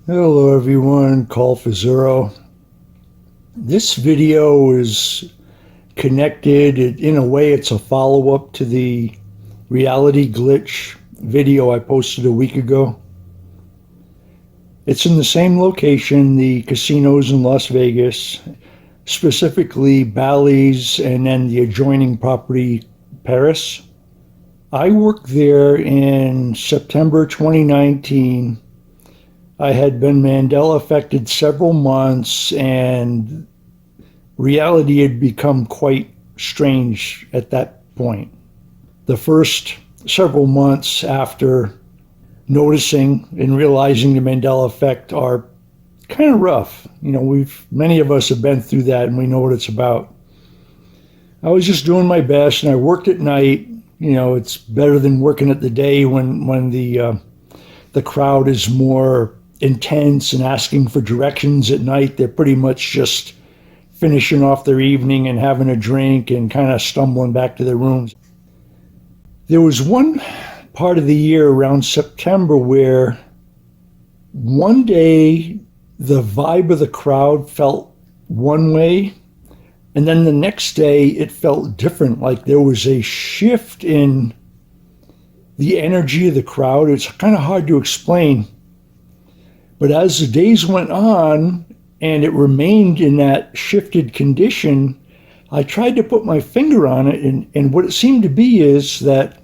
Hello everyone, Call for Zero. This video is connected. In a way, it's a follow-up to the reality glitch video I posted a week ago. It's in the same location, the casinos in Las Vegas, specifically Bally's and then the adjoining property, Paris. I worked there in September 2019. I had been Mandela affected several months, and reality had become quite strange at that point. The first several months after noticing and realizing the Mandela effect are kind of rough. Many of us have been through that, and we know what it's about. I was just doing my best, and I worked at night. It's better than working at the day when the crowd is more intense and asking for directions. At night, they're pretty much just finishing off their evening and having a drink and kind of stumbling back to their rooms. There was one part of the year around September where one day the vibe of the crowd felt one way, and then the next day it felt different. Like there was a shift in the energy of the crowd. It's kind of hard to explain. But as the days went on and it remained in that shifted condition, I tried to put my finger on it, and what it seemed to be is that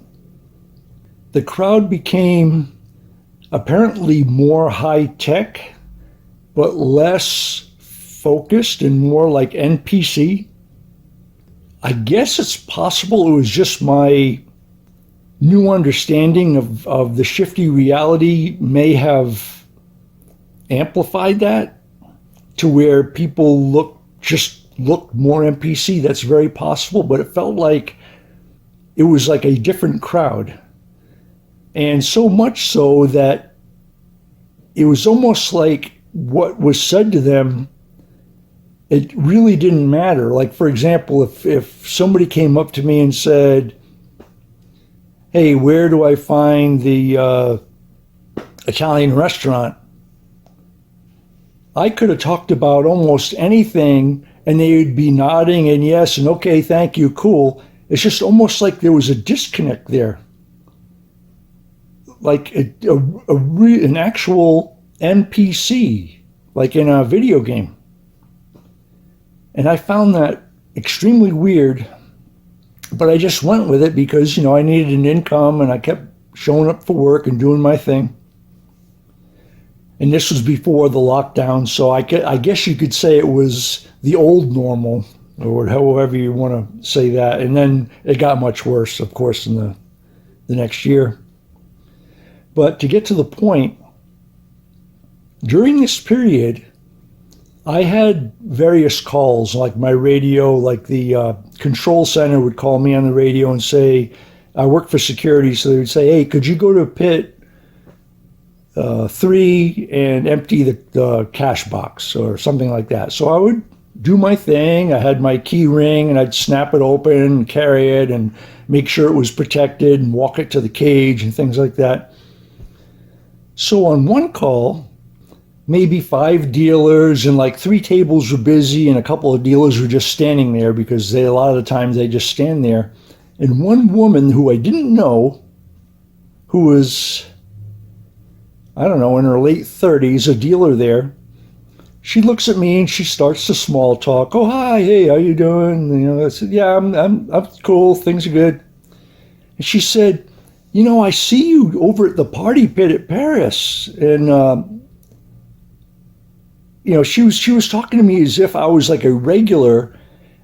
the crowd became apparently more high-tech, but less focused and more like NPC. I guess it's possible it was just my new understanding of the shifty reality may have amplified that to where people look more NPC. That's very possible, but it felt like it was like a different crowd. And so much so that it was almost like what was said to them, it really didn't matter. Like, for example, if somebody came up to me and said, "Hey, where do I find the Italian restaurant?" I could have talked about almost anything and they would be nodding and yes and okay, thank you, cool. It's just almost like there was a disconnect there. Like an actual NPC, like in a video game. And I found that extremely weird, but I just went with it because, I needed an income and I kept showing up for work and doing my thing. And this was before the lockdown, so I guess you could say it was the old normal, or however you want to say that. And then it got much worse, of course, in the next year. But to get to the point, during this period, I had various calls, like my radio, like the control center would call me on the radio and say, I work for security, so they would say, hey, could you go to pit 3 and empty the cash box or something like that. So I would do my thing. I had my key ring and I'd snap it open and carry it and make sure it was protected and walk it to the cage and things like that. So on one call, maybe 5 dealers and like 3 tables were busy and a couple of dealers were just standing there because a lot of the times they just stand there. And one woman who I didn't know, who was, I don't know, in her late 30s, a dealer there, she looks at me and she starts to small talk. Oh, hi, hey, how you doing? I said, yeah, I'm cool, things are good. And she said, I see you over at the party pit at Paris. And she was talking to me as if I was like a regular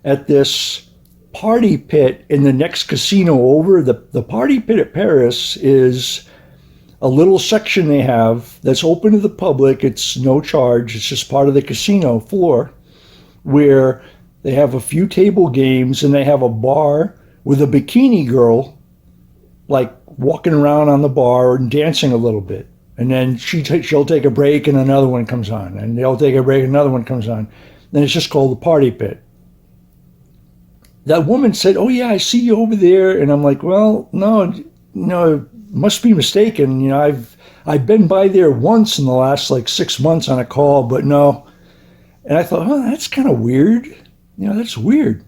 at this party pit in the next casino over. The party pit at Paris is a little section they have that's open to the public. It's no charge. It's just part of the casino floor where they have a few table games and they have a bar with a bikini girl like walking around on the bar and dancing a little bit. And then she'll take a break and another one comes on. And they'll take a break and another one comes on. Then it's just called the party pit. That woman said, oh yeah, I see you over there. And I'm like, well, no, must be mistaken. I'd been by there once in the last like 6 months on a call, but no. And I thought, oh, that's kind of weird. That's weird.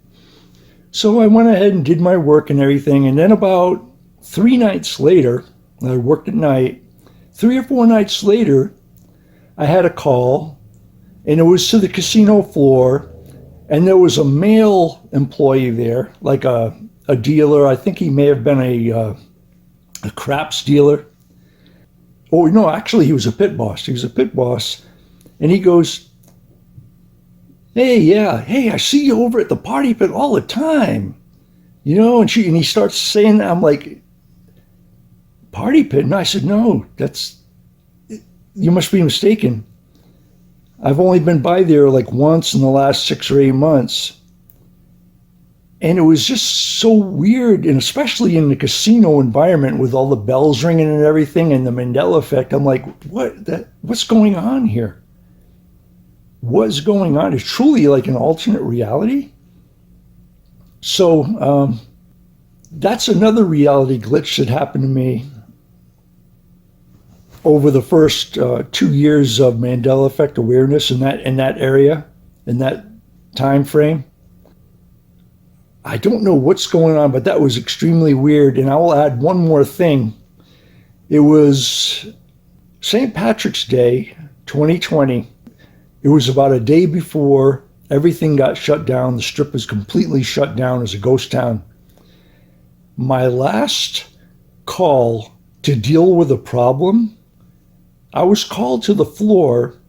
So I went ahead and did my work and everything. And then about 3 nights later, I worked at night. 3 or 4 nights later, I had a call, and it was to the casino floor. And there was a male employee there, like a dealer. I think he may have been a craps dealer. Oh, no, actually, he was a pit boss. He was a pit boss. And he goes, hey, yeah, hey, I see you over at the party pit all the time. And he starts saying that. I'm like, party pit? And I said, no, you must be mistaken. I've only been by there like once in the last 6 or 8 months. And it was just so weird, and especially in the casino environment with all the bells ringing and everything and the Mandela effect. I'm like, what's going on here? What's going on? It's truly like an alternate reality. So that's another reality glitch that happened to me over the first 2 years of Mandela effect awareness in that area, in that time frame. I don't know what's going on, but that was extremely weird. And I will add one more thing. It was St. Patrick's Day, 2020. It was about a day before everything got shut down. The Strip was completely shut down as a ghost town. My last call to deal with a problem, I was called to the floor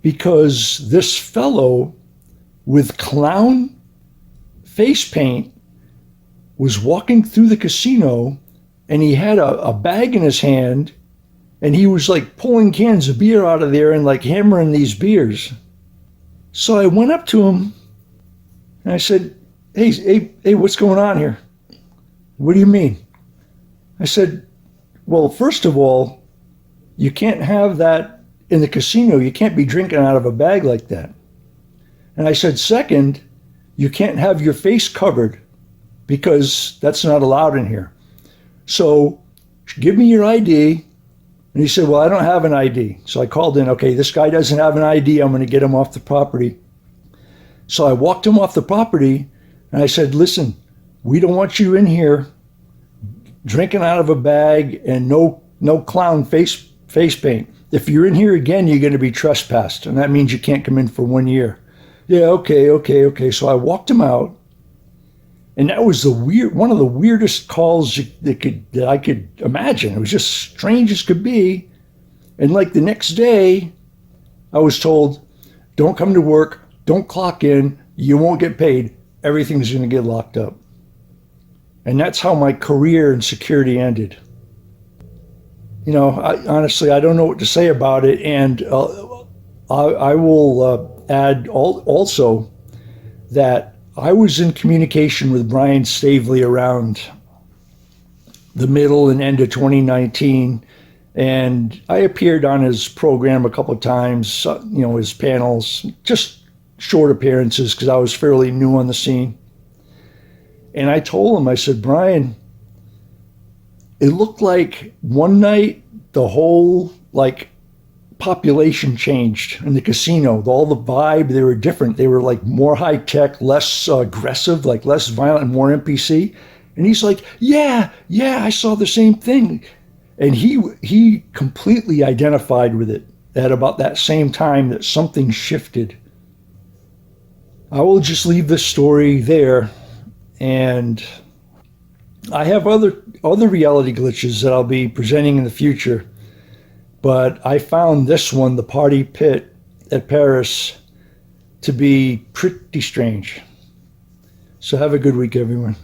because this fellow with clown face paint was walking through the casino, and he had a bag in his hand, and he was like pulling cans of beer out of there and like hammering these beers. So I went up to him and I said, hey, what's going on here? What do you mean? I said, well, first of all, you can't have that in the casino. You can't be drinking out of a bag like that. And I said, second, you can't have your face covered because that's not allowed in here. So give me your ID. And he said, well, I don't have an ID. So I called in, okay, this guy doesn't have an ID. I'm going to get him off the property. So I walked him off the property and I said, listen, we don't want you in here drinking out of a bag and no clown face paint. If you're in here again, you're going to be trespassed. And that means you can't come in for 1 year. Yeah, okay. So I walked him out, and that was one of the weirdest calls that I could imagine. It was just strange as could be. And like the next day, I was told, don't come to work, don't clock in, you won't get paid, everything's going to get locked up. And that's how my career in security ended. Honestly, I don't know what to say about it, and I will add also that I was in communication with Brian Stavely around the middle and end of 2019, and I appeared on his program a couple of times, his panels, just short appearances because I was fairly new on the scene. And I told him, I said, Brian, it looked like one night the whole population changed in the casino. All the vibe, they were different. They were like more high tech, less aggressive, like less violent, and more NPC. And he's like, yeah, I saw the same thing. And he completely identified with it at about that same time that something shifted. I will just leave this story there. And I have other reality glitches that I'll be presenting in the future. But I found this one, the party pit at Paris, to be pretty strange. So have a good week, everyone.